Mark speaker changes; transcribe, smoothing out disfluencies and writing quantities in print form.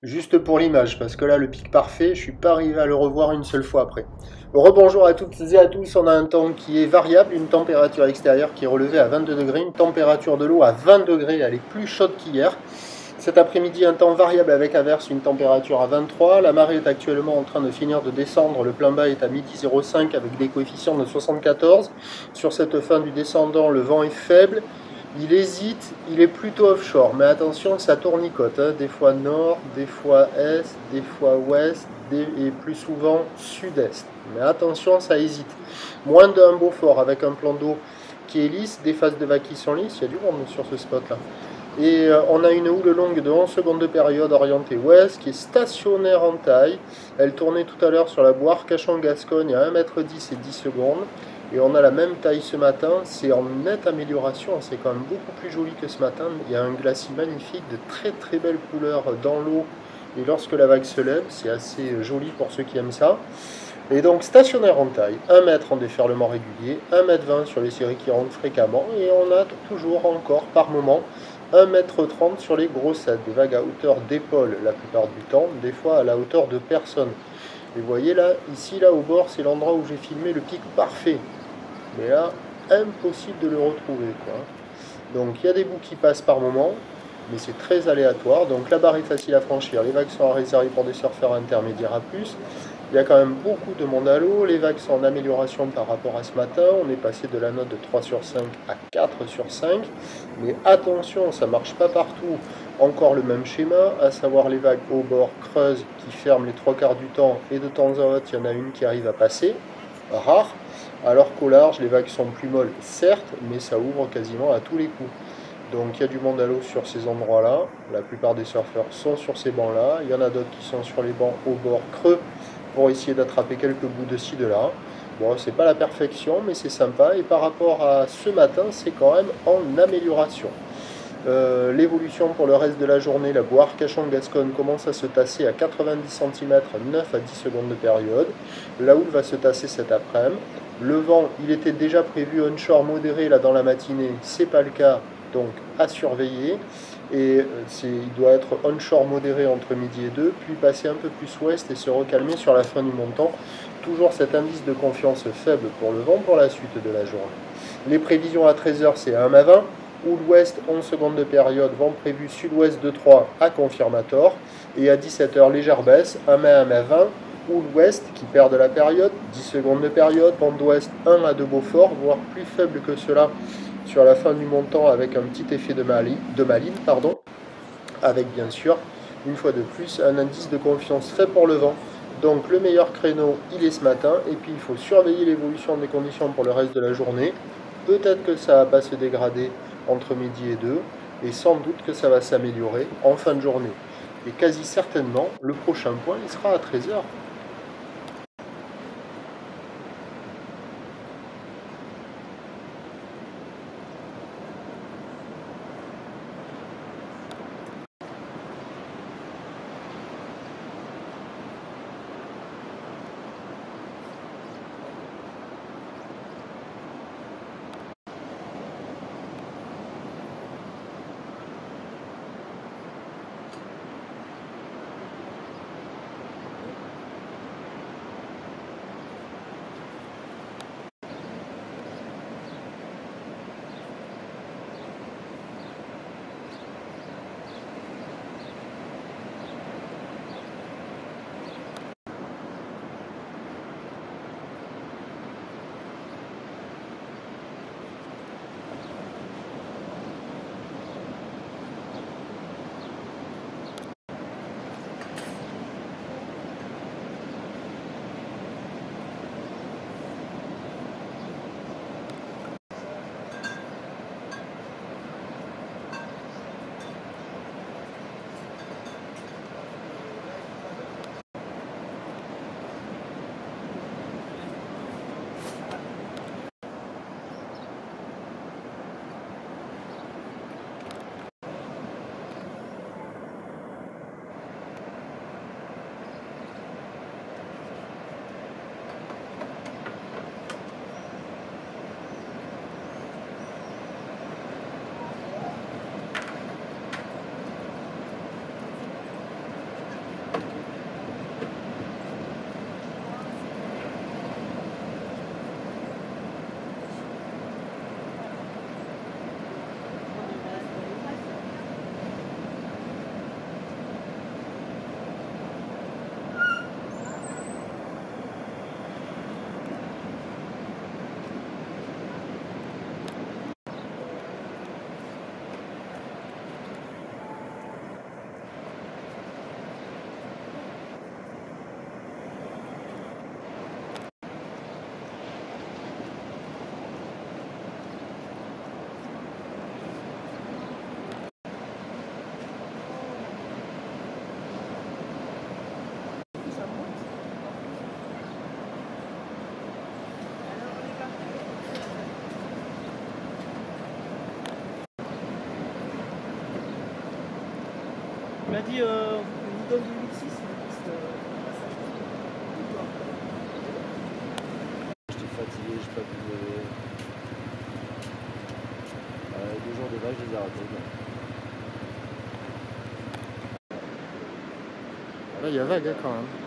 Speaker 1: Juste pour l'image, parce que là, le pic parfait, je suis pas arrivé à le revoir une seule fois après. Rebonjour à toutes et à tous, on a un temps qui est variable, une température extérieure qui est relevée à 22 degrés, une température de l'eau à 20 degrés, elle est plus chaude qu'hier. Cet après-midi, un temps variable avec averse, une température à 23. La marée est actuellement en train de finir de descendre. Le plein bas est à midi 05 avec des coefficients de 74. Sur cette fin du descendant, le vent est faible. Il hésite, il est plutôt offshore, mais attention, ça tournicote, hein. Des fois nord, des fois est, des fois ouest, et plus souvent sud-est. Mais attention, ça hésite. Moins d'un Beaufort avec un plan d'eau qui est lisse, des phases de vagues qui sont lisses, il y a du monde sur ce spot-là. Et on a une houle longue de 11 secondes de période orientée ouest qui est stationnaire en taille. Elle tournait tout à l'heure sur la boire Arcachon-Gascogne à 1,10 m et 10 secondes. Et on a la même taille ce matin, c'est en nette amélioration, c'est quand même beaucoup plus joli que ce matin. Il y a un glacis magnifique de très très belles couleurs dans l'eau. Et lorsque la vague se lève, c'est assez joli pour ceux qui aiment ça. Et donc stationnaire en taille, 1 mètre en déferlement régulier, 1,20 m sur les séries qui rentrent fréquemment, et on a toujours encore par moment 1,30 m sur les grossettes, des vagues à hauteur d'épaule la plupart du temps, des fois à la hauteur de personne. Et vous voyez là, ici là au bord, c'est l'endroit où j'ai filmé le pic parfait. Mais là, impossible de le retrouver, quoi. Donc il y a des bouts qui passent par moment, mais c'est très aléatoire. Donc la barre est facile à franchir, les vagues sont à réserver pour des surfeurs intermédiaires à plus. Il y a quand même beaucoup de monde à l'eau, les vagues sont en amélioration par rapport à ce matin, on est passé de la note de 3 sur 5 à 4 sur 5, mais attention, ça ne marche pas partout. Encore le même schéma, à savoir les vagues au bord creuses qui ferment les trois quarts du temps, et de temps en temps il y en a une qui arrive à passer, rare, alors qu'au large les vagues sont plus molles, certes, mais ça ouvre quasiment à tous les coups. Donc il y a du monde à l'eau sur ces endroits-là, la plupart des surfeurs sont sur ces bancs-là, il y en a d'autres qui sont sur les bancs au bord creux, pour essayer d'attraper quelques bouts de ci, de là. Bon, c'est pas la perfection, mais c'est sympa. Et par rapport à ce matin, c'est quand même en amélioration. L'évolution pour le reste de la journée, la boire Arcachon-Gascogne commence à se tasser à 90 cm, 9 à 10 secondes de période. La houle va se tasser cet après-midi. Le vent, il était déjà prévu onshore modéré là dans la matinée, c'est pas le cas, donc à surveiller. Et il doit être onshore modéré entre midi et 2, puis passer un peu plus ouest et se recalmer sur la fin du montant. Toujours cet indice de confiance faible pour le vent pour la suite de la journée. Les prévisions à 13 h, c'est 1 à 20. Houle ouest, 11 secondes de période, vent prévu sud-ouest de 3 à confirmator. Et à 17 h, légère baisse, 1 à 20. Houle ouest qui perd de la période, 10 secondes de période, vent d'ouest 1 à 2 Beaufort, voire plus faible que cela sur la fin du montant avec un petit effet de maline, avec bien sûr, une fois de plus, un indice de confiance fait pour le vent. Donc le meilleur créneau, il est ce matin, et puis il faut surveiller l'évolution des conditions pour le reste de la journée. Peut-être que ça va pas se dégrader entre midi et 2, et sans doute que ça va s'améliorer en fin de journée. Et quasi certainement, le prochain point, il sera à 13 h.
Speaker 2: m'a dit, on vous donne 2006.
Speaker 3: J'étais fatigué, j'ai pas pu me lever. 2 jours de vache, je les ai ratés.
Speaker 1: Là, il y a vague hein, quand même.